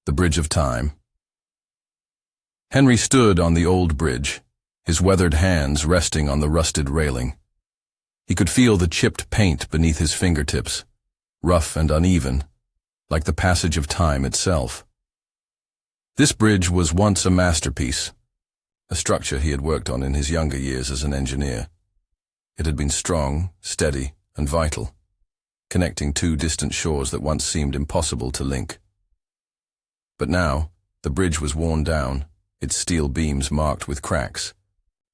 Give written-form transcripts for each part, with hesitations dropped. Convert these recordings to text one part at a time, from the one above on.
The Bridge of Time. Henry stood on the old bridge, his weathered hands resting on the rusted railing. He could feel the chipped paint beneath his fingertips, rough and uneven, like the passage of time itself. This bridge was once a masterpiece, a structure he had worked on in his younger years as an engineer. It had been strong, steady, and vital, connecting two distant shores that once seemed impossible to link. But now, the bridge was worn down, its steel beams marked with cracks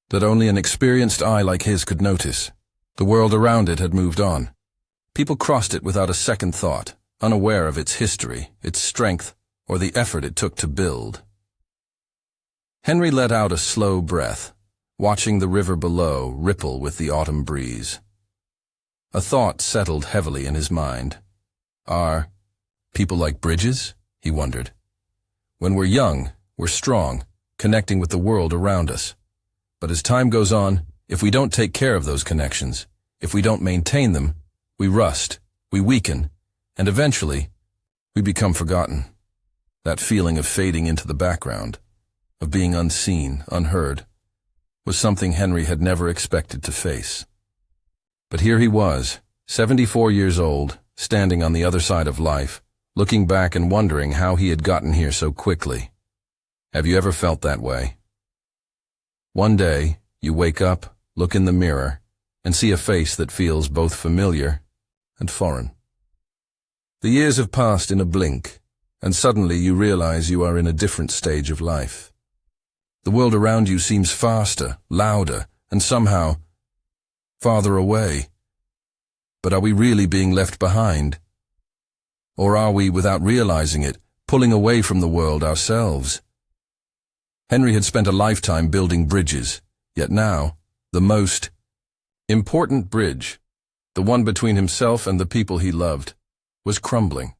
that only an experienced eye like his could notice. The world around it had moved on. People crossed it without a second thought, unaware of its history, its strength, or the effort it took to build. Henry let out a slow breath, watching the river below ripple with the autumn breeze. A thought settled heavily in his mind. Are people like bridges? He wondered. When we're young, we're strong, connecting with the world around us. But as time goes on, if we don't take care of those connections, if we don't maintain them, we rust, we weaken, and eventually, we become forgotten. That feeling of fading into the background, of being unseen, unheard, was something Henry had never expected to face. But here he was, 74 years old, standing on the other side of life, looking back and wondering how he had gotten here so quickly. Have you ever felt that way? One day, you wake up, look in the mirror, and see a face that feels both familiar and foreign. The years have passed in a blink, and suddenly you realize you are in a different stage of life. The world around you seems faster, louder, and somehow farther away. But are we really being left behind? Or are we, without realizing it, pulling away from the world ourselves? Henry had spent a lifetime building bridges, yet now, the most important bridge, the one between himself and the people he loved, was crumbling.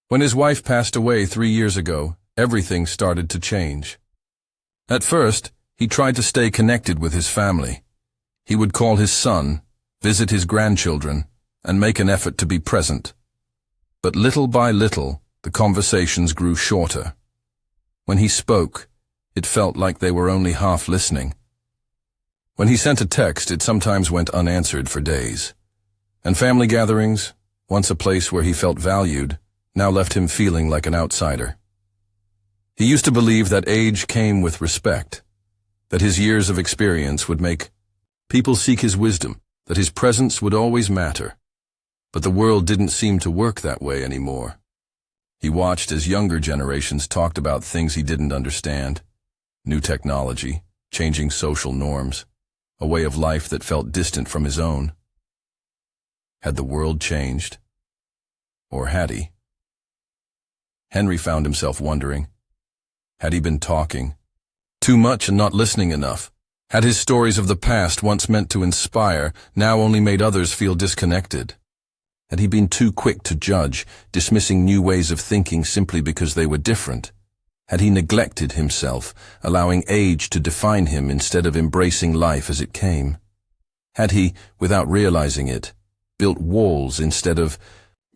When his wife passed away 3 years ago, everything started to change. At first, he tried to stay connected with his family. He would call his son, visit his grandchildren, and make an effort to be present. But little by little, the conversations grew shorter. When he spoke, it felt like they were only half listening. When he sent a text, it sometimes went unanswered for days. And family gatherings, once a place where he felt valued, now left him feeling like an outsider. He used to believe that age came with respect, that his years of experience would make people seek his wisdom, that his presence would always matter. But the world didn't seem to work that way anymore. He watched as younger generations talked about things he didn't understand. New technology, changing social norms, a way of life that felt distant from his own. Had the world changed? Or had he? Henry found himself wondering. Had he been talking too much and not listening enough? Had his stories of the past, once meant to inspire, now only made others feel disconnected? Had he been too quick to judge, dismissing new ways of thinking simply because they were different? Had he neglected himself, allowing age to define him instead of embracing life as it came? Had he, without realizing it, built walls instead of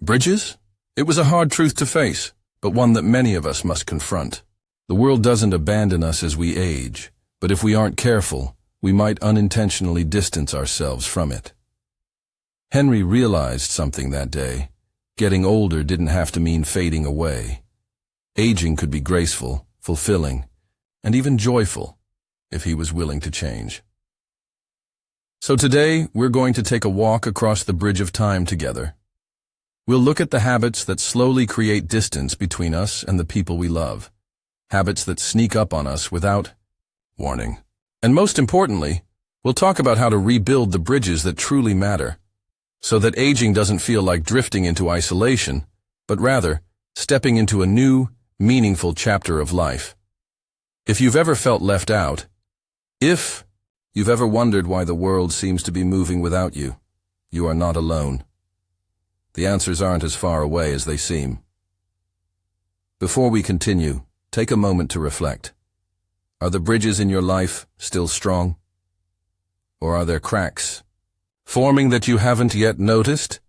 bridges? It was a hard truth to face, but one that many of us must confront. The world doesn't abandon us as we age, but if we aren't careful, we might unintentionally distance ourselves from it. Henry realized something that day. Getting older didn't have to mean fading away. Aging could be graceful, fulfilling, and even joyful, if he was willing to change. So today, we're going to take a walk across the bridge of time together. We'll look at the habits that slowly create distance between us and the people we love. Habits that sneak up on us without warning. And most importantly, we'll talk about how to rebuild the bridges that truly matter, so that aging doesn't feel like drifting into isolation, but rather stepping into a new, meaningful chapter of life. If you've ever felt left out, if you've ever wondered why the world seems to be moving without you, you are not alone. The answers aren't as far away as they seem. Before we continue, take a moment to reflect. Are the bridges in your life still strong? Or are there cracks forming that you haven't yet noticed?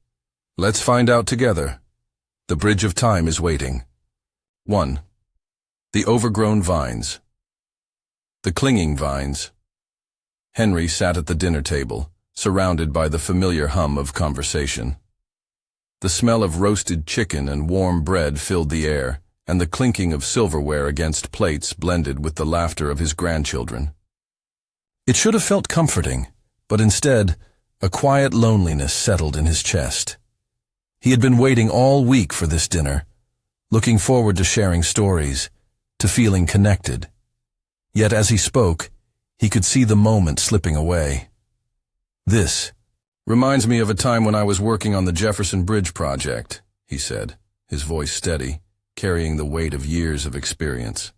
Let's find out together. The bridge of time is waiting. 1. The overgrown vines. The clinging vines. Henry sat at the dinner table, surrounded by the familiar hum of conversation. The smell of roasted chicken and warm bread filled the air, and the clinking of silverware against plates blended with the laughter of his grandchildren. It should have felt comforting, but instead, a quiet loneliness settled in his chest. He had been waiting all week for this dinner, looking forward to sharing stories, to feeling connected. Yet as he spoke, he could see the moment slipping away. "This reminds me of a time when I was working on the Jefferson Bridge project," he said, his voice steady, carrying the weight of years of experience.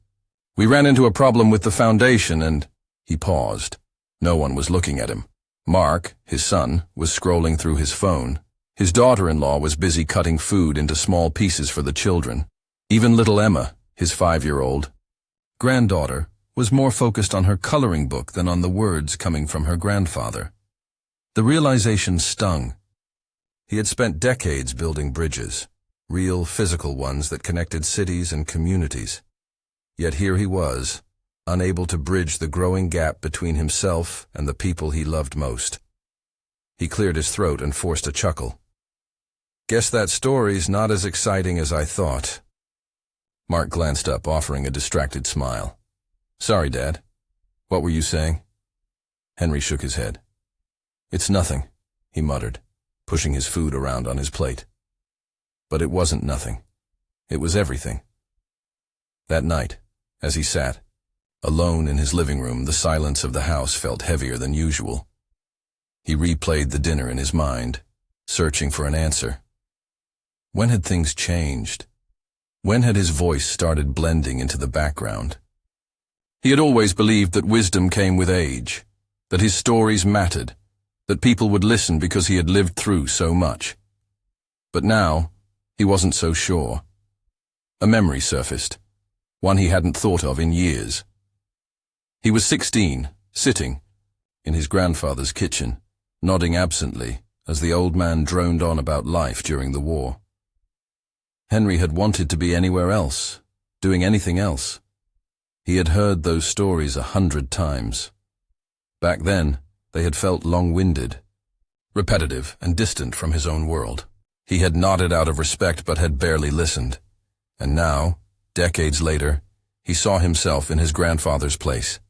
"We ran into a problem with the foundation and—" He paused. No one was looking at him. Mark, his son, was scrolling through his phone. His daughter-in-law was busy cutting food into small pieces for the children. Even little Emma, his 5-year-old granddaughter, was more focused on her coloring book than on the words coming from her grandfather. The realization stung. He had spent decades building bridges, real physical ones that connected cities and communities. Yet here he was, unable to bridge the growing gap between himself and the people he loved most. He cleared his throat and forced a chuckle. "Guess that story's not as exciting as I thought." Mark glanced up, offering a distracted smile. "Sorry, Dad. What were you saying?" Henry shook his head. "It's nothing," he muttered, pushing his food around on his plate. But it wasn't nothing. It was everything. That night, as he sat, alone in his living room, the silence of the house felt heavier than usual. He replayed the dinner in his mind, searching for an answer. When had things changed? When had his voice started blending into the background? He had always believed that wisdom came with age, that his stories mattered, that people would listen because he had lived through so much. But now, he wasn't so sure. A memory surfaced, one he hadn't thought of in years. He was 16, sitting in his grandfather's kitchen, nodding absently as the old man droned on about life during the war. Henry had wanted to be anywhere else, doing anything else. He had heard those stories 100 times. Back then, they had felt long-winded, repetitive and distant from his own world. He had nodded out of respect but had barely listened. And now, decades later, he saw himself in his grandfather's place.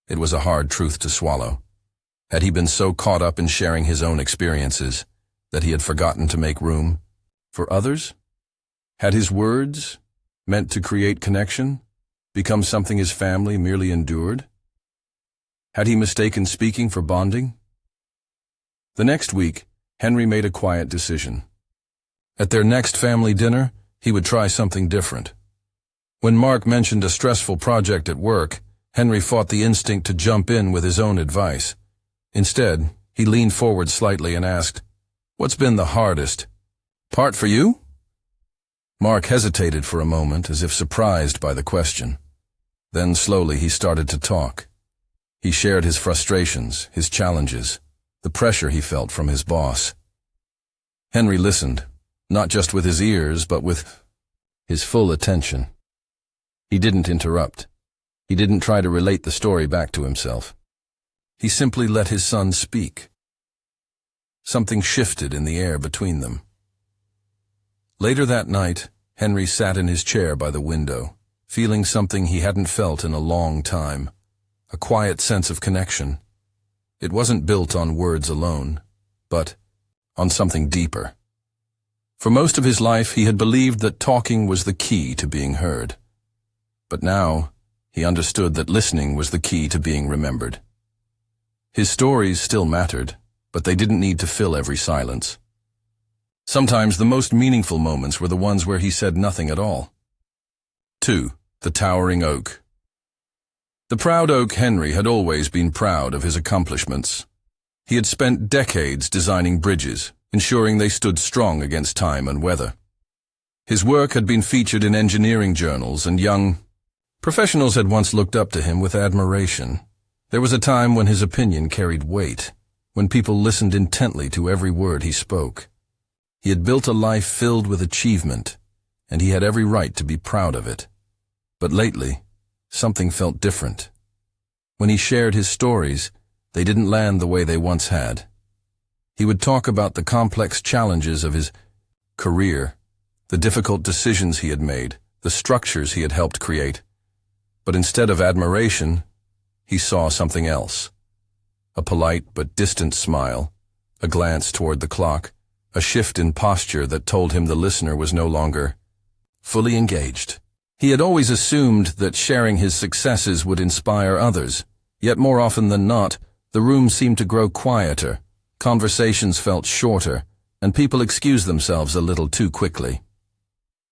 It was a hard truth to swallow. Had he been so caught up in sharing his own experiences that he had forgotten to make room for others? Had his words, meant to create connection, become something his family merely endured? Had he mistaken speaking for bonding? The next week, Henry made a quiet decision. At their next family dinner, he would try something different. When Mark mentioned a stressful project at work, Henry fought the instinct to jump in with his own advice. Instead, he leaned forward slightly and asked, "What's been the hardest part for you?" Mark hesitated for a moment, as if surprised by the question. Then slowly he started to talk. He shared his frustrations, his challenges, the pressure he felt from his boss. Henry listened, not just with his ears, but with his full attention. He didn't interrupt. He didn't try to relate the story back to himself. He simply let his son speak. Something shifted in the air between them. Later that night, Henry sat in his chair by the window, feeling something he hadn't felt in a long time, a quiet sense of connection. It wasn't built on words alone, but on something deeper. For most of his life, he had believed that talking was the key to being heard. But now, he understood that listening was the key to being remembered. His stories still mattered, but they didn't need to fill every silence. Sometimes the most meaningful moments were the ones where he said nothing at all. 2. The towering oak. The proud oak Henry had always been proud of his accomplishments. He had spent decades designing bridges, ensuring they stood strong against time and weather. His work had been featured in engineering journals, and young professionals had once looked up to him with admiration. There was a time when his opinion carried weight, when people listened intently to every word he spoke. He had built a life filled with achievement, and he had every right to be proud of it. But lately, something felt different. When he shared his stories, they didn't land the way they once had. He would talk about the complex challenges of his career, the difficult decisions he had made, the structures he had helped create. But instead of admiration, he saw something else. A polite but distant smile, a glance toward the clock, a shift in posture that told him the listener was no longer fully engaged. He had always assumed that sharing his successes would inspire others, yet more often than not, the room seemed to grow quieter, conversations felt shorter, and people excused themselves a little too quickly.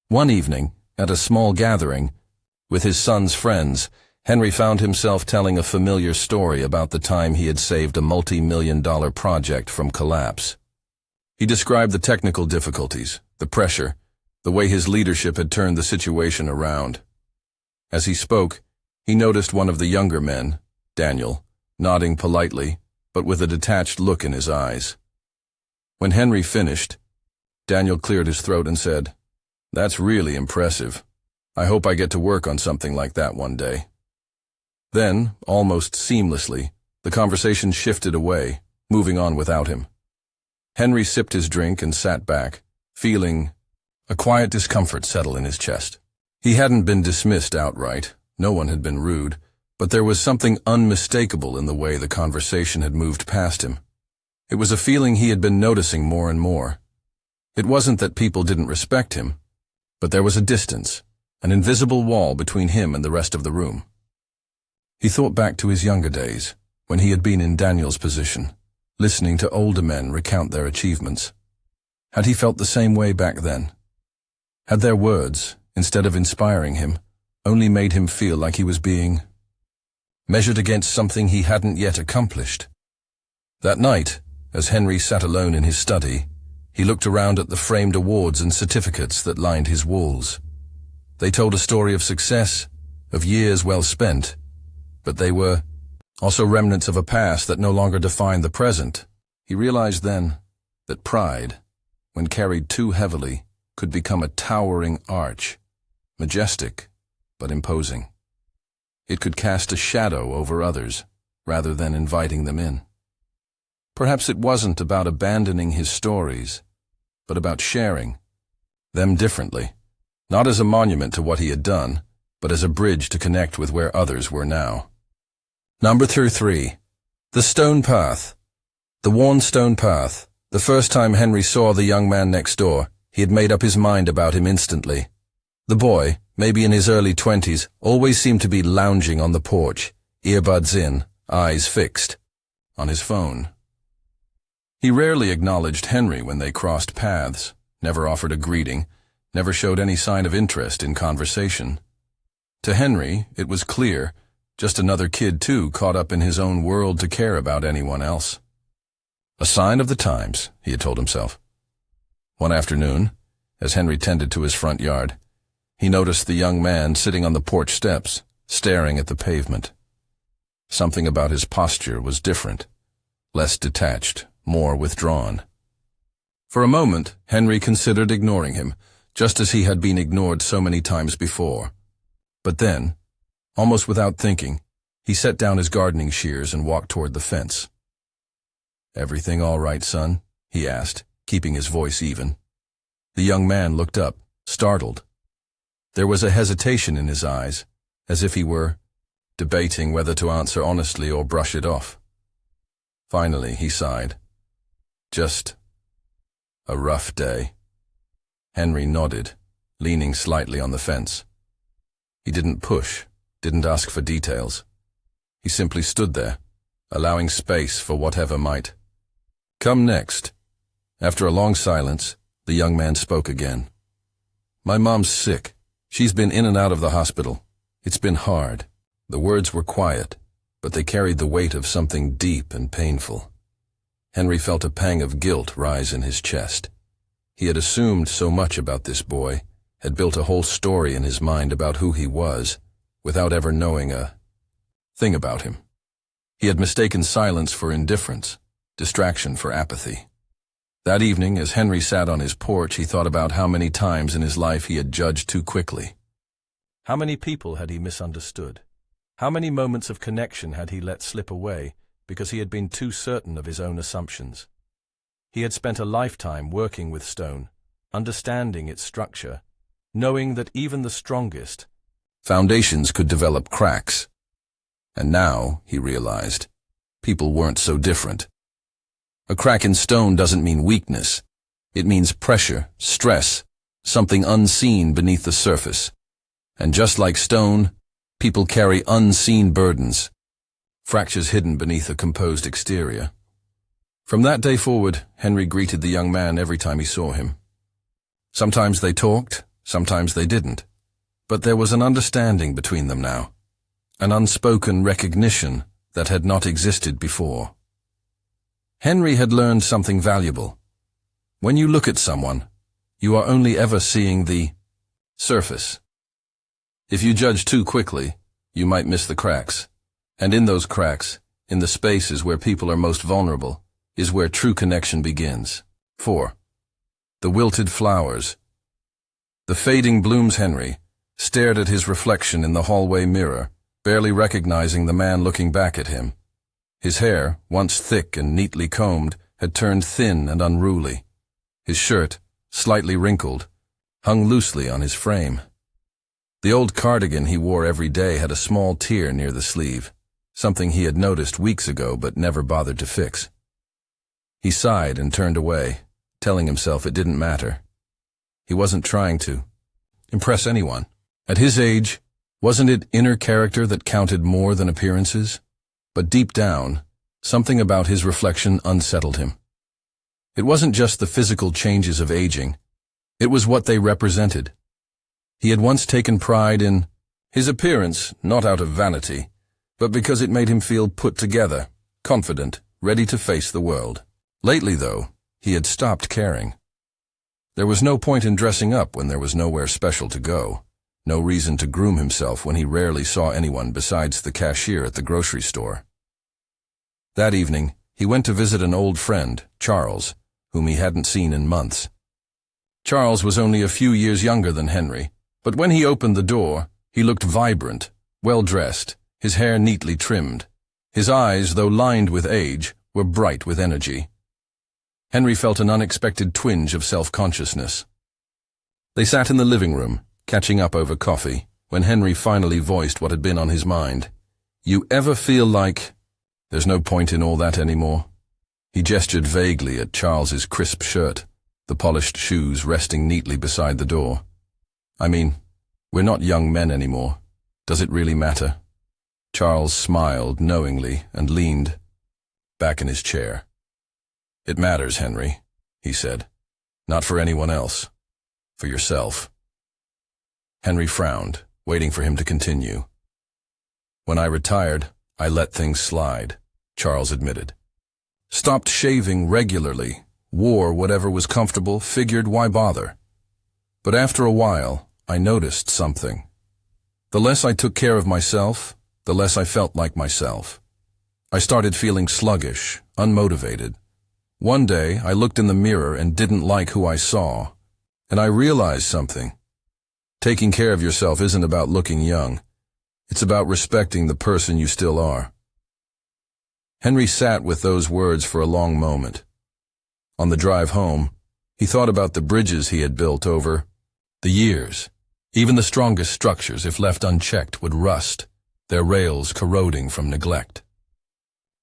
One evening, at a small gathering, with his son's friends, Henry found himself telling a familiar story about the time he had saved a multi-million-dollar project from collapse. He described the technical difficulties, the pressure, the way his leadership had turned the situation around. As he spoke, he noticed one of the younger men, Daniel, nodding politely, but with a detached look in his eyes. When Henry finished, Daniel cleared his throat and said, "That's really impressive. I hope I get to work on something like that one day." Then, almost seamlessly, the conversation shifted away, moving on without him. Henry sipped his drink and sat back, feeling a quiet discomfort settle in his chest. He hadn't been dismissed outright, no one had been rude, but there was something unmistakable in the way the conversation had moved past him. It was a feeling he had been noticing more and more. It wasn't that people didn't respect him, but there was a distance, an invisible wall between him and the rest of the room. He thought back to his younger days, when he had been in Daniel's position, listening to older men recount their achievements. Had he felt the same way back then? Had their words, instead of inspiring him, only made him feel like he was being measured against something he hadn't yet accomplished? That night, as Henry sat alone in his study, he looked around at the framed awards and certificates that lined his walls. They told a story of success, of years well spent, but they were also remnants of a past that no longer defined the present. He realized then that pride, when carried too heavily, could become a towering arch, majestic but imposing. It could cast a shadow over others, rather than inviting them in. Perhaps it wasn't about abandoning his stories, but about sharing them differently, not as a monument to what he had done, but as a bridge to connect with where others were now. Number 3. The stone path. The worn stone path. The first time Henry saw the young man next door, he had made up his mind about him instantly. The boy, maybe in his early 20s, always seemed to be lounging on the porch, earbuds in, eyes fixed on his phone. He rarely acknowledged Henry when they crossed paths, never offered a greeting, never showed any sign of interest in conversation. To Henry, it was clear, just another kid too, caught up in his own world to care about anyone else. A sign of the times, he had told himself. One afternoon, as Henry tended to his front yard, he noticed the young man sitting on the porch steps, staring at the pavement. Something about his posture was different, less detached, more withdrawn. For a moment, Henry considered ignoring him, just as he had been ignored so many times before. But then, almost without thinking, he set down his gardening shears and walked toward the fence. "Everything all right, son?" he asked, keeping his voice even. The young man looked up, startled. There was a hesitation in his eyes, as if he were debating whether to answer honestly or brush it off. Finally, he sighed. "Just a rough day." Henry nodded, leaning slightly on the fence. He didn't push, didn't ask for details. He simply stood there, allowing space for whatever might come next. After a long silence, the young man spoke again. "My mom's sick. She's been in and out of the hospital. It's been hard." The words were quiet, but they carried the weight of something deep and painful. Henry felt a pang of guilt rise in his chest. He had assumed so much about this boy, had built a whole story in his mind about who he was, without ever knowing a thing about him. He had mistaken silence for indifference, distraction for apathy. That evening, as Henry sat on his porch, he thought about how many times in his life he had judged too quickly. How many people had he misunderstood? How many moments of connection had he let slip away because he had been too certain of his own assumptions? He had spent a lifetime working with stone, understanding its structure, knowing that even the strongest foundations could develop cracks. And now, he realized, people weren't so different. A crack in stone doesn't mean weakness. It means pressure, stress, something unseen beneath the surface. And just like stone, people carry unseen burdens, fractures hidden beneath a composed exterior. From that day forward, Henry greeted the young man every time he saw him. Sometimes they talked, sometimes they didn't. But there was an understanding between them now, an unspoken recognition that had not existed before. Henry had learned something valuable. When you look at someone, you are only ever seeing the surface. If you judge too quickly, you might miss the cracks. And in those cracks, in the spaces where people are most vulnerable, is where true connection begins. 4. The wilted flowers. The fading blooms. Henry stared at his reflection in the hallway mirror, barely recognizing the man looking back at him. His hair, once thick and neatly combed, had turned thin and unruly. His shirt, slightly wrinkled, hung loosely on his frame. The old cardigan he wore every day had a small tear near the sleeve, something he had noticed weeks ago but never bothered to fix. He sighed and turned away, telling himself it didn't matter. He wasn't trying to impress anyone. At his age, wasn't it inner character that counted more than appearances? But deep down, something about his reflection unsettled him. It wasn't just the physical changes of aging. It was what they represented. He had once taken pride in his appearance, not out of vanity, but because it made him feel put together, confident, ready to face the world. Lately, though, he had stopped caring. There was no point in dressing up when there was nowhere special to go, no reason to groom himself when he rarely saw anyone besides the cashier at the grocery store. That evening, he went to visit an old friend, Charles, whom he hadn't seen in months. Charles was only a few years younger than Henry, but when he opened the door, he looked vibrant, well-dressed, his hair neatly trimmed. His eyes, though lined with age, were bright with energy. Henry felt an unexpected twinge of self-consciousness. They sat in the living room, catching up over coffee, when Henry finally voiced what had been on his mind. "You ever feel like there's no point in all that anymore?" He gestured vaguely at Charles's crisp shirt, the polished shoes resting neatly beside the door. "I mean, we're not young men anymore. Does it really matter?" Charles smiled knowingly and leaned back in his chair. "It matters, Henry," he said. "Not for anyone else. For yourself." Henry frowned, waiting for him to continue. "When I retired, I let things slide," Charles admitted. "Stopped shaving regularly, wore whatever was comfortable, figured why bother. But after a while, I noticed something. The less I took care of myself, the less I felt like myself. I started feeling sluggish, unmotivated. One day, I looked in the mirror and didn't like who I saw. And I realized something. Taking care of yourself isn't about looking young. It's about respecting the person you still are." Henry sat with those words for a long moment. On the drive home, he thought about the bridges he had built over the years. Even the strongest structures, if left unchecked, would rust, their rails corroding from neglect.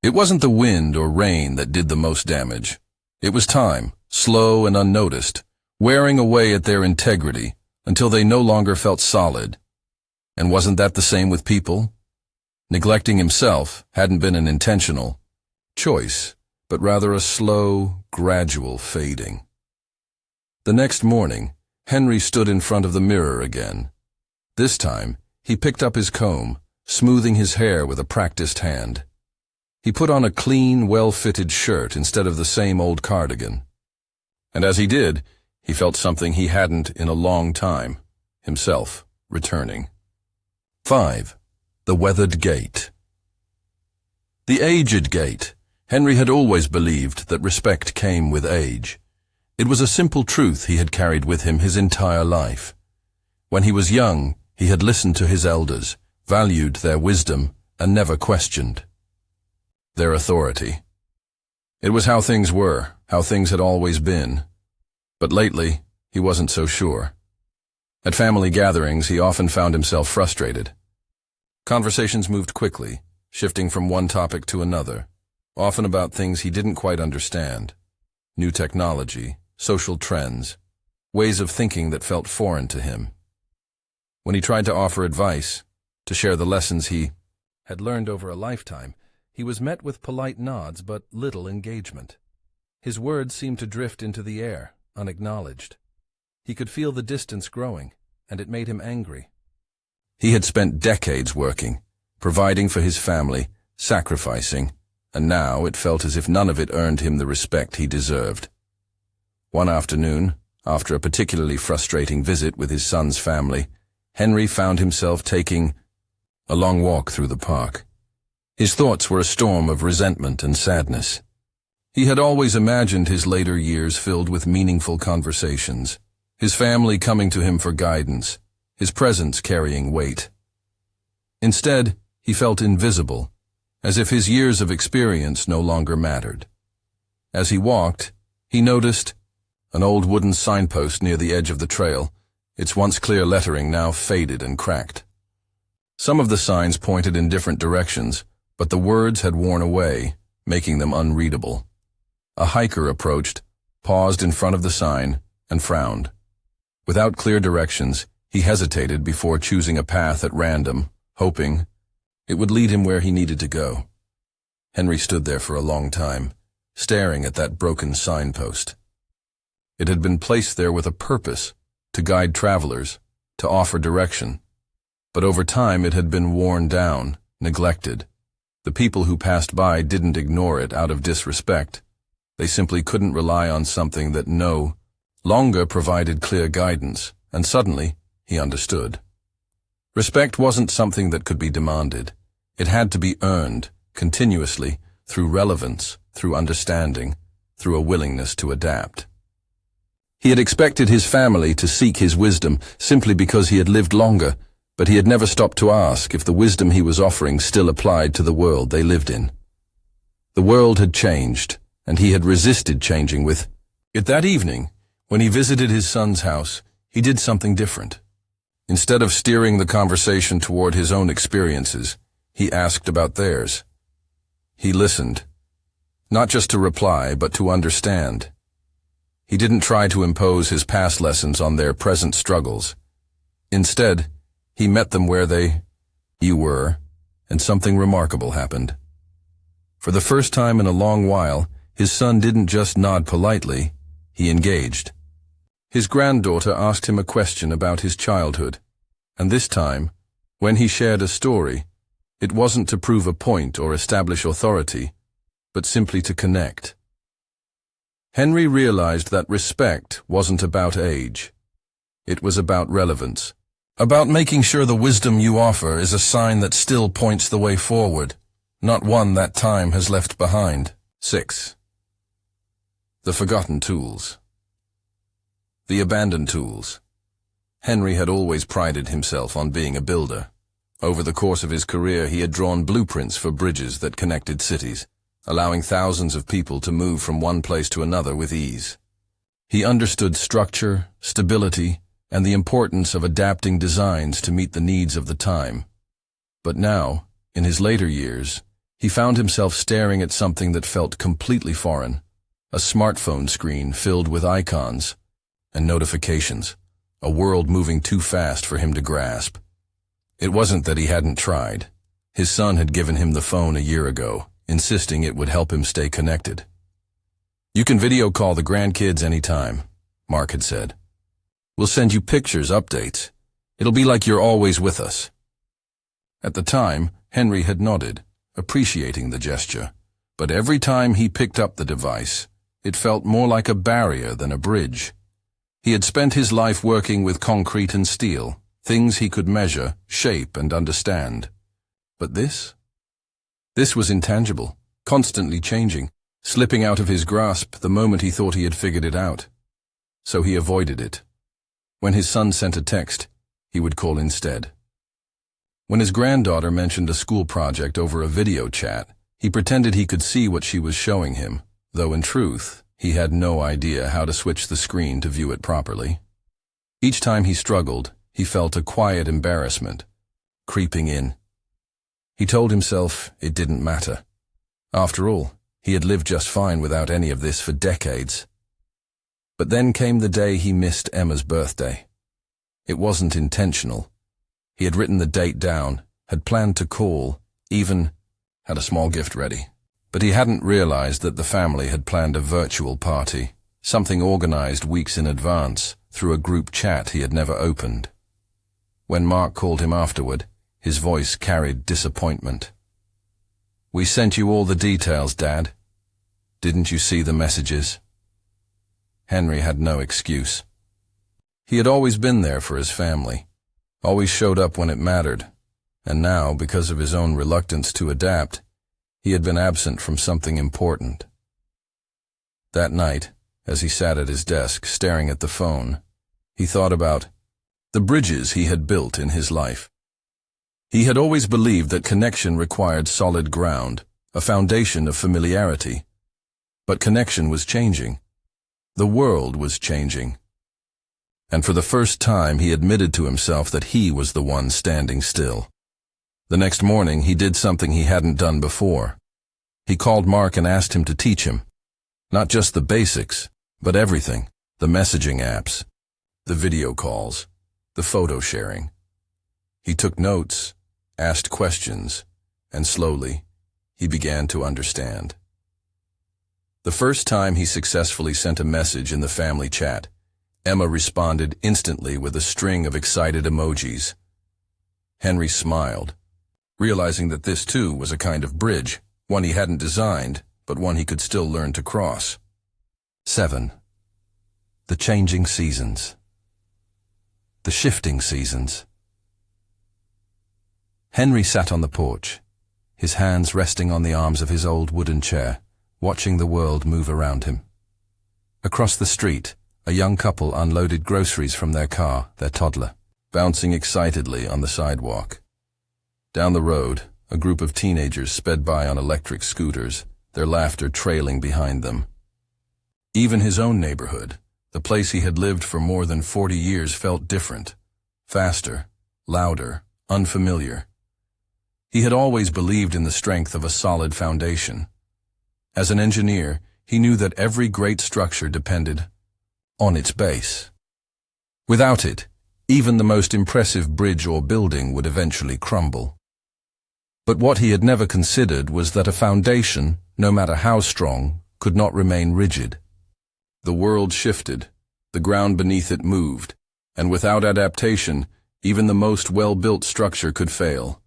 It wasn't the wind or rain that did the most damage. It was time, slow and unnoticed, wearing away at their integrity until they no longer felt solid. And wasn't that the same with people? Neglecting himself hadn't been an intentional choice, but rather a slow, gradual fading. The next morning, Henry stood in front of the mirror again. This time, he picked up his comb, smoothing his hair with a practiced hand. He put on a clean, well-fitted shirt instead of the same old cardigan. And as he did, he felt something he hadn't in a long time, himself returning. 5. The Weathered Gate. The aged gate. Henry had always believed that respect came with age. It was a simple truth he had carried with him his entire life. When he was young, he had listened to his elders, valued their wisdom, and never questioned their authority. It was how things were, how things had always been. But lately, he wasn't so sure. At family gatherings, he often found himself frustrated. Conversations moved quickly, shifting from one topic to another, often about things he didn't quite understand. New technology, social trends, ways of thinking that felt foreign to him. When he tried to offer advice, to share the lessons he had learned over a lifetime, he was met with polite nods but little engagement. His words seemed to drift into the air, unacknowledged. He could feel the distance growing, and it made him angry. He had spent decades working, providing for his family, sacrificing, and now it felt as if none of it earned him the respect he deserved. One afternoon, after a particularly frustrating visit with his son's family, Henry found himself taking a long walk through the park. His thoughts were a storm of resentment and sadness. He had always imagined his later years filled with meaningful conversations, his family coming to him for guidance, his presence carrying weight. Instead, he felt invisible, as if his years of experience no longer mattered. As he walked, he noticed an old wooden signpost near the edge of the trail, its once clear lettering now faded and cracked. Some of the signs pointed in different directions, but the words had worn away, making them unreadable. A hiker approached, paused in front of the sign, and frowned. Without clear directions, he hesitated before choosing a path at random, hoping it would lead him where he needed to go. Henry stood there for a long time, staring at that broken signpost. It had been placed there with a purpose, to guide travelers, to offer direction. But over time it had been worn down, neglected. The people who passed by didn't ignore it out of disrespect. They simply couldn't rely on something that no longer provided clear guidance, and suddenly he understood. Respect wasn't something that could be demanded. It had to be earned, continuously, through relevance, through understanding, through a willingness to adapt. He had expected his family to seek his wisdom simply because he had lived longer, but he had never stopped to ask if the wisdom he was offering still applied to the world they lived in. The world had changed, and he had resisted changing with it. That evening, when he visited his son's house, he did something different. Instead of steering the conversation toward his own experiences, he asked about theirs. He listened, not just to reply, but to understand. He didn't try to impose his past lessons on their present struggles. Instead, he met them where they were, and something remarkable happened. For the first time in a long while, his son didn't just nod politely, he engaged. His granddaughter asked him a question about his childhood, and this time, when he shared a story, it wasn't to prove a point or establish authority, but simply to connect. Henry realized that respect wasn't about age. It was about relevance, about making sure the wisdom you offer is a sign that still points the way forward, not one that time has left behind. 6. The forgotten tools. The abandoned tools. Henry had always prided himself on being a builder. Over the course of his career, he had drawn blueprints for bridges that connected cities, allowing thousands of people to move from one place to another with ease. He understood structure, stability, and the importance of adapting designs to meet the needs of the time. But now, in his later years, he found himself staring at something that felt completely foreign, a smartphone screen filled with icons and notifications, a world moving too fast for him to grasp. It wasn't that he hadn't tried. His son had given him the phone a year ago, insisting it would help him stay connected. "You can video call the grandkids anytime," Mark had said. "We'll send you pictures, updates. It'll be like you're always with us." At the time, Henry had nodded, appreciating the gesture, but every time he picked up the device, it felt more like a barrier than a bridge. He had spent his life working with concrete and steel, things he could measure, shape, and understand. But this? This was intangible, constantly changing, slipping out of his grasp the moment he thought he had figured it out. so he avoided it. When his son sent a text, he would call instead. When his granddaughter mentioned a school project over a video chat, he pretended he could see what she was showing him, though in truth, he had no idea how to switch the screen to view it properly. Each time he struggled, he felt a quiet embarrassment creeping in. He told himself it didn't matter. After all, he had lived just fine without any of this for decades. But then came the day he missed Emma's birthday. It wasn't intentional. He had written the date down, had planned to call, even had a small gift ready. But he hadn't realized that the family had planned a virtual party, something organized weeks in advance, through a group chat he had never opened. When Mark called him afterward, his voice carried disappointment. "We sent you all the details, Dad. Didn't you see the messages?" Henry had no excuse. He had always been there for his family, always showed up when it mattered, and now, because of his own reluctance to adapt, he had been absent from something important. That night, as he sat at his desk staring at the phone, he thought about the bridges he had built in his life. He had always believed that connection required solid ground, a foundation of familiarity. But connection was changing. The world was changing. And for the first time he admitted to himself that he was the one standing still. The next morning he did something he hadn't done before. He called Mark and asked him to teach him. Not just the basics, but everything. The messaging apps, the video calls, the photo sharing. He took notes, asked questions, and slowly, he began to understand. The first time he successfully sent a message in the family chat, Emma responded instantly with a string of excited emojis. Henry smiled, realizing that this too was a kind of bridge, one he hadn't designed, but one he could still learn to cross. 7. The changing seasons. The shifting seasons. Henry sat on the porch, his hands resting on the arms of his old wooden chair, watching the world move around him. Across the street, a young couple unloaded groceries from their car, their toddler, bouncing excitedly on the sidewalk. Down the road, a group of teenagers sped by on electric scooters, their laughter trailing behind them. Even his own neighborhood, the place he had lived for more than 40 years, felt different, faster, louder, unfamiliar. He had always believed in the strength of a solid foundation. As an engineer, he knew that every great structure depended on its base. Without it, even the most impressive bridge or building would eventually crumble. But what he had never considered was that a foundation, no matter how strong, could not remain rigid. The world shifted, the ground beneath it moved, and without adaptation, even the most well-built structure could fail.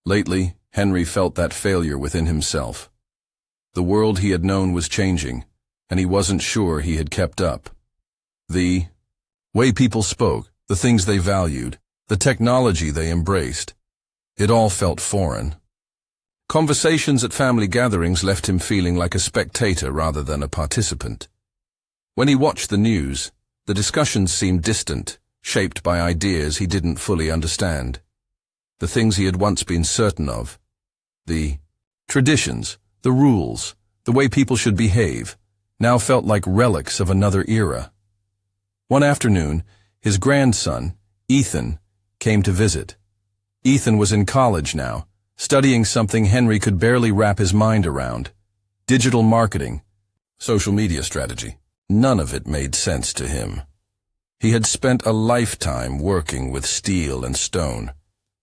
Lately, Henry felt that failure within himself. The world he had known was changing, and he wasn't sure he had kept up. The way people spoke, the things they valued, the technology they embraced, it all felt foreign. Conversations at family gatherings left him feeling like a spectator rather than a participant. When he watched the news, the discussions seemed distant, shaped by ideas he didn't fully understand. The things he had once been certain of, the traditions, the rules, the way people should behave, now felt like relics of another era. One afternoon, his grandson, Ethan, came to visit. Ethan was in college now, studying something Henry could barely wrap his mind around: digital marketing, social media strategy. None of it made sense to him. He had spent a lifetime working with steel and stone,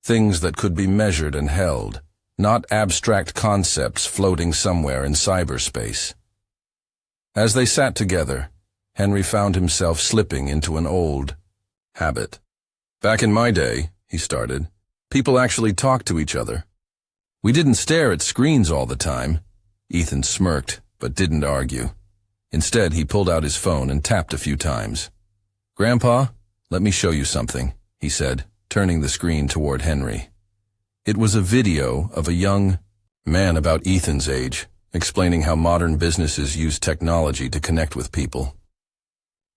things that could be measured and held, not abstract concepts floating somewhere in cyberspace. As they sat together, Henry found himself slipping into an old habit. "Back in my day," he started, "people actually talked to each other. We didn't stare at screens all the time." Ethan smirked, but didn't argue. Instead, he pulled out his phone and tapped a few times. "Grandpa, let me show you something," he said, turning the screen toward Henry. It was a video of a young man about Ethan's age, explaining how modern businesses use technology to connect with people.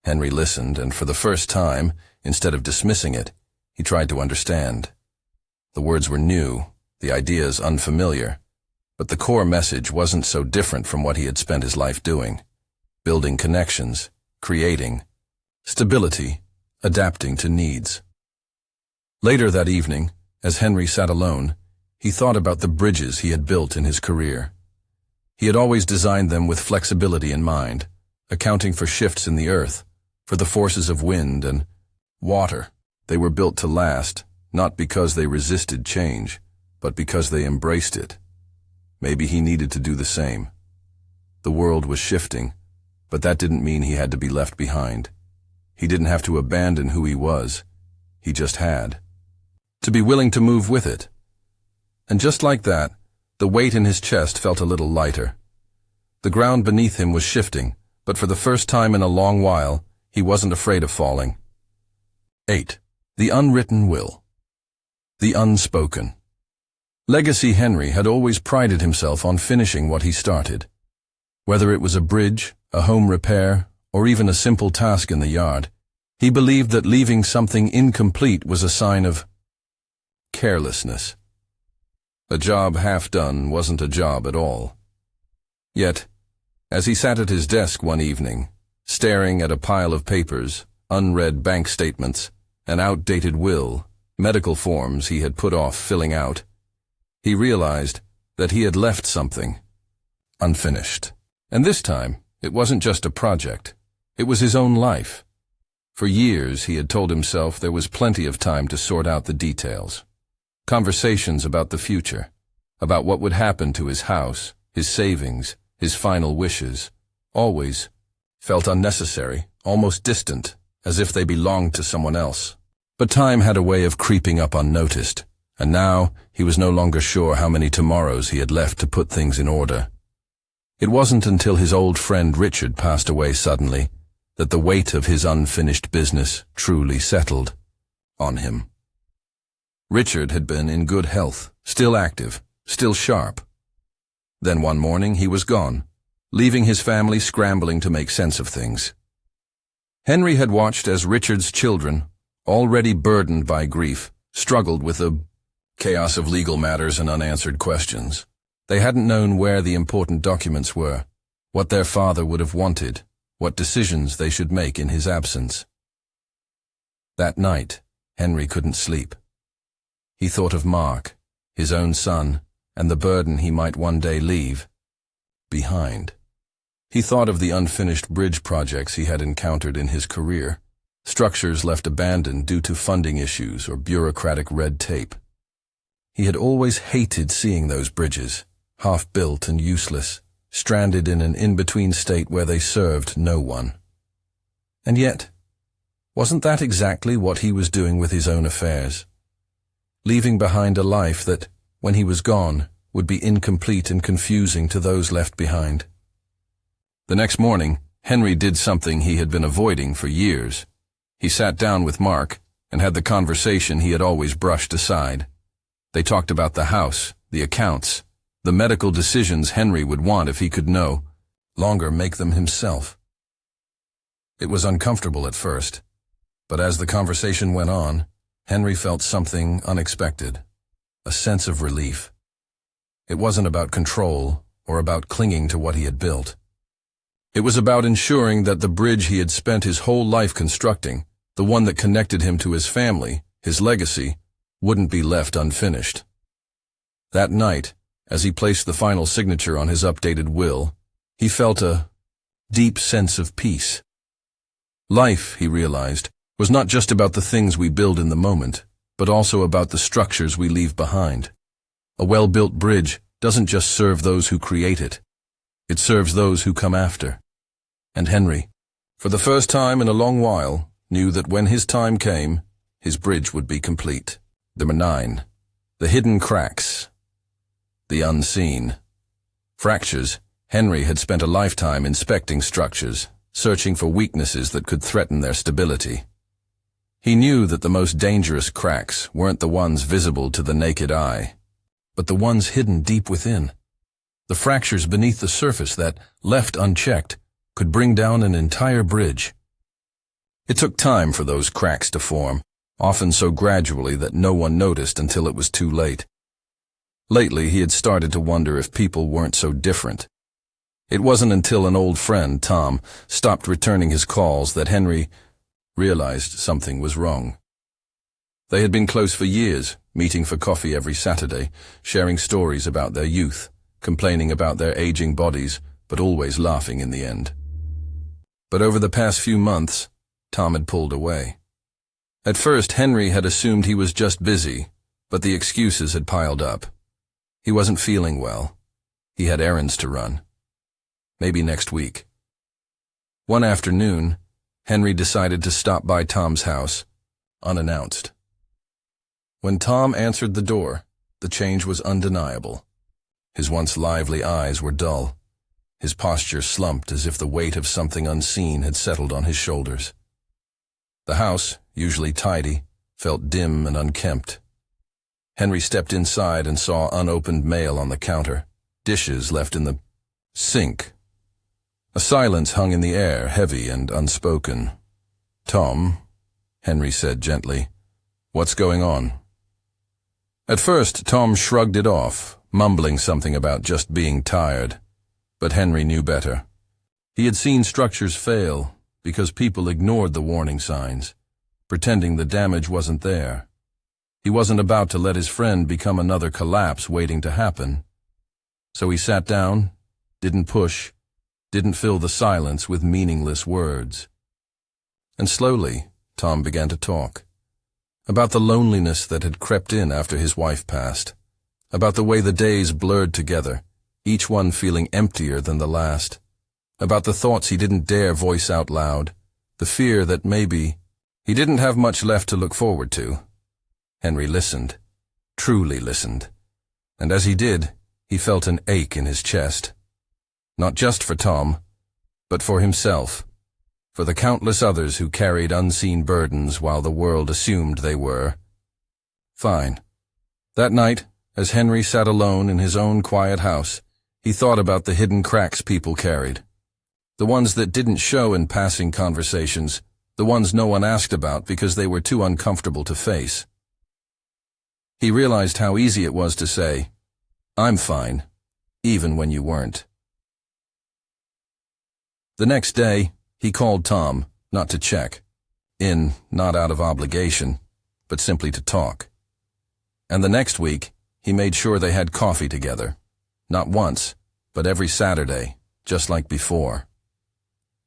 Henry listened, and for the first time, instead of dismissing it, he tried to understand. The words were new, the ideas unfamiliar, but the core message wasn't so different from what he had spent his life doing. Building connections, creating stability, adapting to needs. Later that evening, as Henry sat alone, he thought about the bridges he had built in his career. He had always designed them with flexibility in mind, accounting for shifts in the earth, for the forces of wind and water. They were built to last, not because they resisted change, but because they embraced it. Maybe he needed to do the same. The world was shifting, but that didn't mean he had to be left behind. He didn't have to abandon who he was. He just had to be willing to move with it. And just like that, the weight in his chest felt a little lighter. The ground beneath him was shifting, but for the first time in a long while, he wasn't afraid of falling. 8. The unwritten will. The unspoken. Legacy Henry had always prided himself on finishing what he started. Whether it was a bridge, a home repair, or even a simple task in the yard, he believed that leaving something incomplete was a sign of carelessness. A job half done wasn't a job at all. Yet, as he sat at his desk one evening, staring at a pile of papers, unread bank statements, an outdated will, medical forms he had put off filling out, he realized that he had left something unfinished. And this time, it wasn't just a project. It was his own life. For years, he had told himself there was plenty of time to sort out the details. Conversations about the future, about what would happen to his house, his savings, his final wishes, always felt unnecessary, almost distant, as if they belonged to someone else. But time had a way of creeping up unnoticed, and now he was no longer sure how many tomorrows he had left to put things in order. It wasn't until his old friend Richard passed away suddenly that the weight of his unfinished business truly settled on him. Richard had been in good health, still active, still sharp. Then one morning he was gone, leaving his family scrambling to make sense of things. Henry had watched as Richard's children, already burdened by grief, struggled with the chaos of legal matters and unanswered questions. They hadn't known where the important documents were, what their father would have wanted, what decisions they should make in his absence. That night, Henry couldn't sleep. He thought of Mark, his own son, and the burden he might one day leave behind. He thought of the unfinished bridge projects he had encountered in his career, structures left abandoned due to funding issues or bureaucratic red tape. He had always hated seeing those bridges, half-built and useless, stranded in an in-between state where they served no one. And yet, wasn't that exactly what he was doing with his own affairs? Leaving behind a life that, when he was gone, would be incomplete and confusing to those left behind. The next morning, Henry did something he had been avoiding for years. He sat down with Mark and had the conversation he had always brushed aside. They talked about the house, the accounts, the medical decisions Henry would want if he could no longer make them himself. It was uncomfortable at first, but as the conversation went on, Henry felt something unexpected, a sense of relief. It wasn't about control or about clinging to what he had built. It was about ensuring that the bridge he had spent his whole life constructing, the one that connected him to his family, his legacy, wouldn't be left unfinished. That night, as he placed the final signature on his updated will, he felt a deep sense of peace. Life, he realized, was not just about the things we build in the moment, but also about the structures we leave behind. A well-built bridge doesn't just serve those who create it. It serves those who come after. And Henry, for the first time in a long while, knew that when his time came, his bridge would be complete. There were 9. The hidden cracks. The unseen. Fractures. Henry had spent a lifetime inspecting structures, searching for weaknesses that could threaten their stability. He knew that the most dangerous cracks weren't the ones visible to the naked eye, but the ones hidden deep within. The fractures beneath the surface that, left unchecked, could bring down an entire bridge. It took time for those cracks to form, often so gradually that no one noticed until it was too late. Lately, he had started to wonder if people weren't so different. It wasn't until an old friend, Tom, stopped returning his calls that Henry realized something was wrong. They had been close for years, meeting for coffee every Saturday, sharing stories about their youth, complaining about their aging bodies, but always laughing in the end. But over the past few months, Tom had pulled away. At first, Henry had assumed he was just busy, but the excuses had piled up. He wasn't feeling well. He had errands to run. Maybe next week. One afternoon, Henry decided to stop by Tom's house, unannounced. When Tom answered the door, the change was undeniable. His once lively eyes were dull. His posture slumped as if the weight of something unseen had settled on his shoulders. The house, usually tidy, felt dim and unkempt. Henry stepped inside and saw unopened mail on the counter, dishes left in the sink. A silence hung in the air, heavy and unspoken. "Tom," Henry said gently, "what's going on?" At first, Tom shrugged it off, mumbling something about just being tired. But Henry knew better. He had seen structures fail because people ignored the warning signs, pretending the damage wasn't there. He wasn't about to let his friend become another collapse waiting to happen. So he sat down, didn't push, didn't fill the silence with meaningless words. And slowly, Tom began to talk. About the loneliness that had crept in after his wife passed. About the way the days blurred together, each one feeling emptier than the last. About the thoughts he didn't dare voice out loud, the fear that maybe he didn't have much left to look forward to. Henry listened, truly listened. And as he did, he felt an ache in his chest. Not just for Tom, but for himself. For the countless others who carried unseen burdens while the world assumed they were. Fine. That night, as Henry sat alone in his own quiet house, he thought about the hidden cracks people carried. The ones that didn't show in passing conversations, the ones no one asked about because they were too uncomfortable to face. He realized how easy it was to say, "I'm fine," even when you weren't. The next day, he called Tom, not to check in, not out of obligation, but simply to talk. And the next week, he made sure they had coffee together. Not once, but every Saturday, just like before.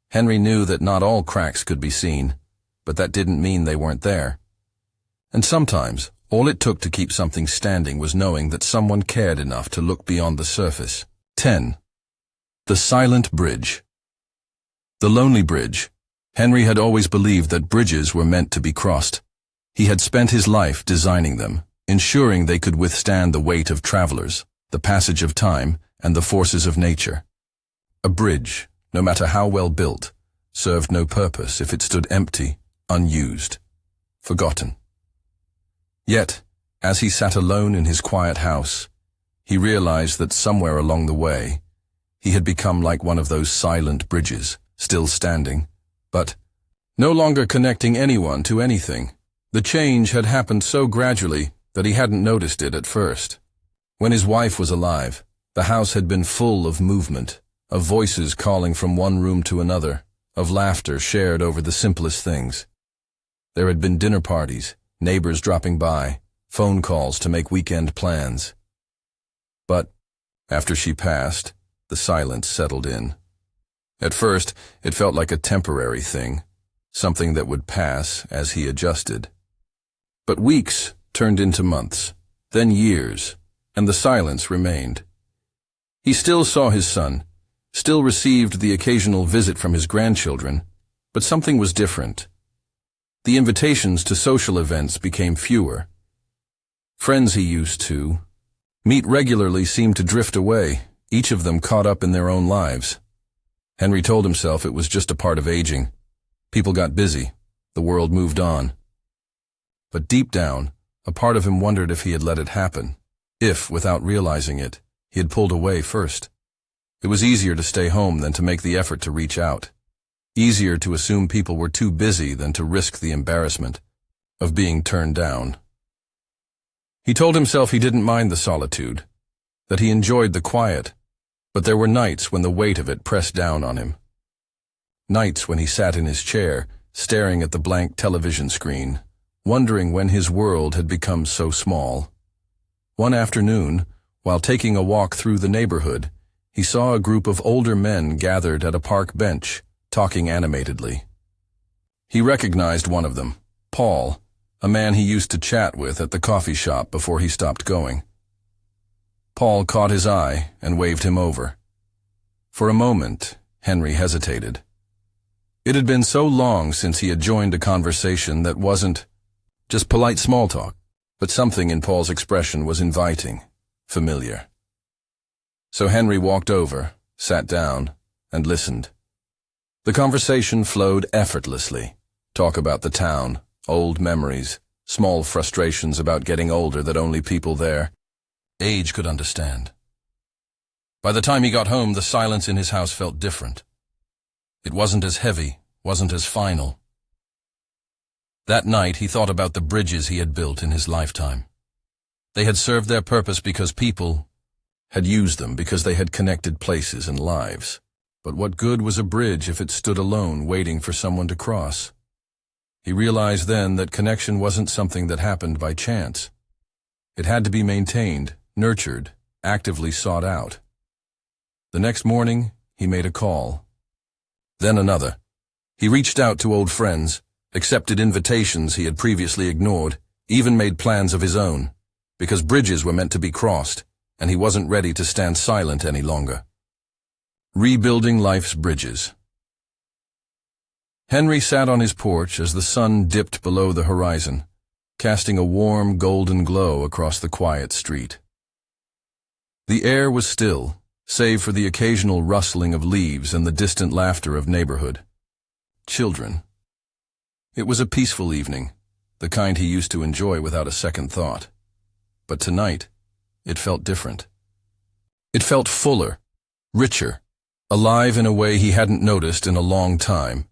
Henry knew that not all cracks could be seen, but that didn't mean they weren't there. And sometimes, all it took to keep something standing was knowing that someone cared enough to look beyond the surface. 10. The Silent Bridge. The Lonely Bridge. Henry had always believed that bridges were meant to be crossed. He had spent his life designing them, ensuring they could withstand the weight of travelers, the passage of time, and the forces of nature. A bridge, no matter how well built, served no purpose if it stood empty, unused, forgotten. Yet, as he sat alone in his quiet house, he realized that somewhere along the way, he had become like one of those silent bridges, still standing, but no longer connecting anyone to anything. The change had happened so gradually that he hadn't noticed it at first. When his wife was alive, the house had been full of movement, of voices calling from one room to another, of laughter shared over the simplest things. There had been dinner parties, neighbors dropping by, phone calls to make weekend plans. But after she passed, the silence settled in. At first, it felt like a temporary thing, something that would pass as he adjusted. But weeks turned into months, then years, and the silence remained. He still saw his son, still received the occasional visit from his grandchildren, but something was different. The invitations to social events became fewer. Friends he used to meet regularly seemed to drift away, each of them caught up in their own lives. Henry told himself it was just a part of aging. People got busy. The world moved on. But deep down, a part of him wondered if he had let it happen, if, without realizing it, he had pulled away first. It was easier to stay home than to make the effort to reach out. Easier to assume people were too busy than to risk the embarrassment of being turned down. He told himself he didn't mind the solitude, that he enjoyed the quiet, but there were nights when the weight of it pressed down on him. Nights when he sat in his chair, staring at the blank television screen, wondering when his world had become so small. One afternoon, while taking a walk through the neighborhood, he saw a group of older men gathered at a park bench, talking animatedly. He recognized one of them, Paul, a man he used to chat with at the coffee shop before he stopped going. Paul caught his eye and waved him over. For a moment, Henry hesitated. It had been so long since he had joined a conversation that wasn't just polite small talk, but something in Paul's expression was inviting, familiar. So Henry walked over, sat down, and listened. The conversation flowed effortlessly. Talk about the town, old memories, small frustrations about getting older that only people their age could understand. By the time he got home, the silence in his house felt different. It wasn't as heavy, wasn't as final. That night he thought about the bridges he had built in his lifetime. They had served their purpose because people had used them, because they had connected places and lives. But what good was a bridge if it stood alone, waiting for someone to cross? He realized then that connection wasn't something that happened by chance. It had to be maintained, nurtured, actively sought out. The next morning, he made a call. Then another. He reached out to old friends, accepted invitations he had previously ignored, even made plans of his own, because bridges were meant to be crossed, and he wasn't ready to stand silent any longer. Rebuilding life's bridges. Henry sat on his porch as the sun dipped below the horizon, casting a warm golden glow across the quiet street. The air was still, save for the occasional rustling of leaves and the distant laughter of neighborhood children. It was a peaceful evening, the kind he used to enjoy without a second thought. But tonight, it felt different. It felt fuller, richer, alive in a way he hadn't noticed in a long time.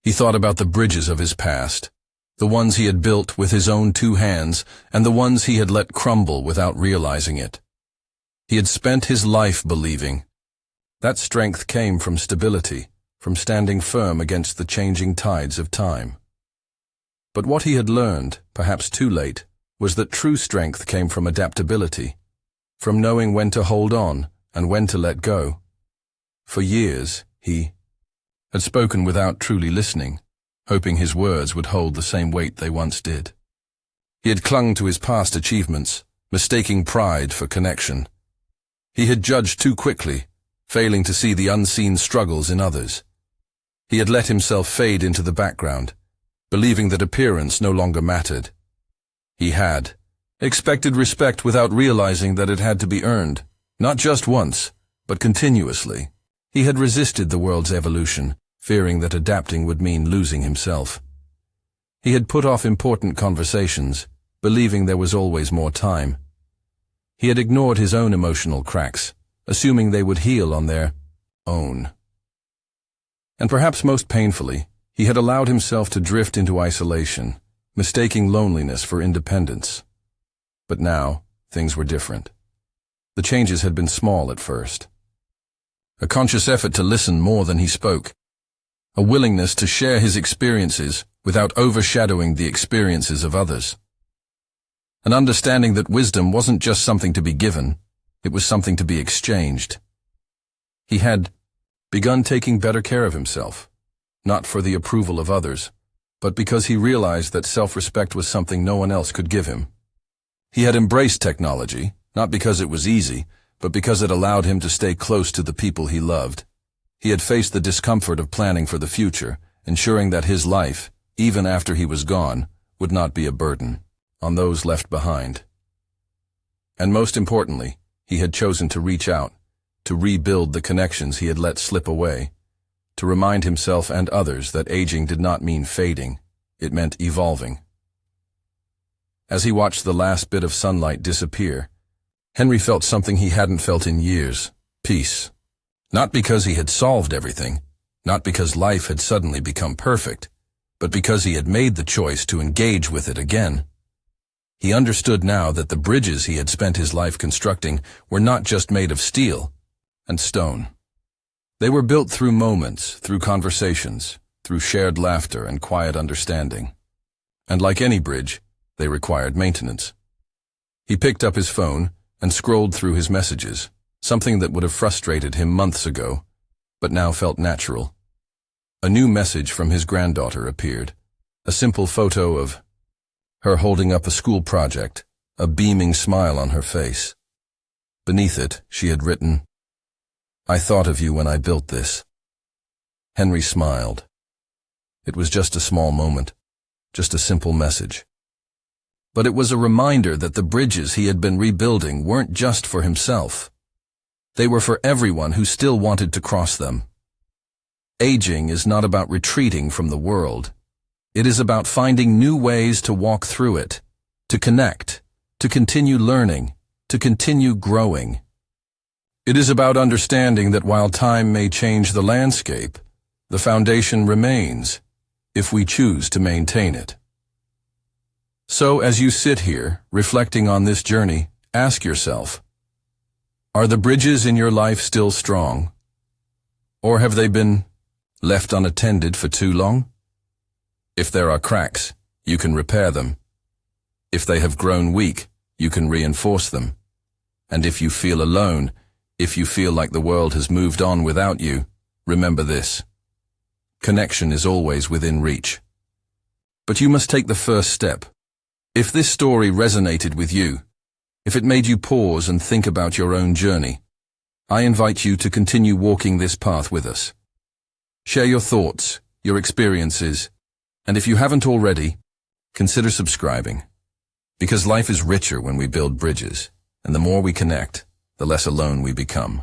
He thought about the bridges of his past, the ones he had built with his own two hands, and the ones he had let crumble without realizing it. He had spent his life believing. That strength came from stability, from standing firm against the changing tides of time. But what he had learned, perhaps too late, was that true strength came from adaptability, from knowing when to hold on and when to let go. For years, he had spoken without truly listening, hoping his words would hold the same weight they once did. He had clung to his past achievements, mistaking pride for connection. He had judged too quickly, failing to see the unseen struggles in others. He had let himself fade into the background, believing that appearance no longer mattered. He had expected respect without realizing that it had to be earned, not just once, but continuously. He had resisted the world's evolution, fearing that adapting would mean losing himself. He had put off important conversations, believing there was always more time. He had ignored his own emotional cracks, assuming they would heal on their own. And perhaps most painfully, he had allowed himself to drift into isolation, mistaking loneliness for independence. But now, things were different. The changes had been small at first. A conscious effort to listen more than he spoke. A willingness to share his experiences without overshadowing the experiences of others. An understanding that wisdom wasn't just something to be given, it was something to be exchanged. He had begun taking better care of himself, not for the approval of others, but because he realized that self-respect was something no one else could give him. He had embraced technology, not because it was easy, but because it allowed him to stay close to the people he loved. He had faced the discomfort of planning for the future, ensuring that his life, even after he was gone, would not be a burden on those left behind. And most importantly, he had chosen to reach out, to rebuild the connections he had let slip away, to remind himself and others that aging did not mean fading, it meant evolving. As he watched the last bit of sunlight disappear, Henry felt something he hadn't felt in years: peace. Not because he had solved everything, not because life had suddenly become perfect, but because he had made the choice to engage with it again. He understood now that the bridges he had spent his life constructing were not just made of steel and stone. They were built through moments, through conversations, through shared laughter and quiet understanding. And like any bridge, they required maintenance. He picked up his phone and scrolled through his messages, something that would have frustrated him months ago, but now felt natural. A new message from his granddaughter appeared, a simple photo of her holding up a school project, a beaming smile on her face. Beneath it, she had written, "I thought of you when I built this." Henry smiled. It was just a small moment, just a simple message. But it was a reminder that the bridges he had been rebuilding weren't just for himself. They were for everyone who still wanted to cross them. Aging is not about retreating from the world. It is about finding new ways to walk through it, to connect, to continue learning, to continue growing. It is about understanding that while time may change the landscape, the foundation remains, if we choose to maintain it. So as you sit here, reflecting on this journey, ask yourself, are the bridges in your life still strong? Or have they been left unattended for too long? If there are cracks, you can repair them. If they have grown weak, you can reinforce them. And if you feel alone, if you feel like the world has moved on without you, remember this. Connection is always within reach. But you must take the first step. If this story resonated with you, if it made you pause and think about your own journey, I invite you to continue walking this path with us. Share your thoughts, your experiences, and if you haven't already, consider subscribing. Because life is richer when we build bridges, and the more we connect, the less alone we become.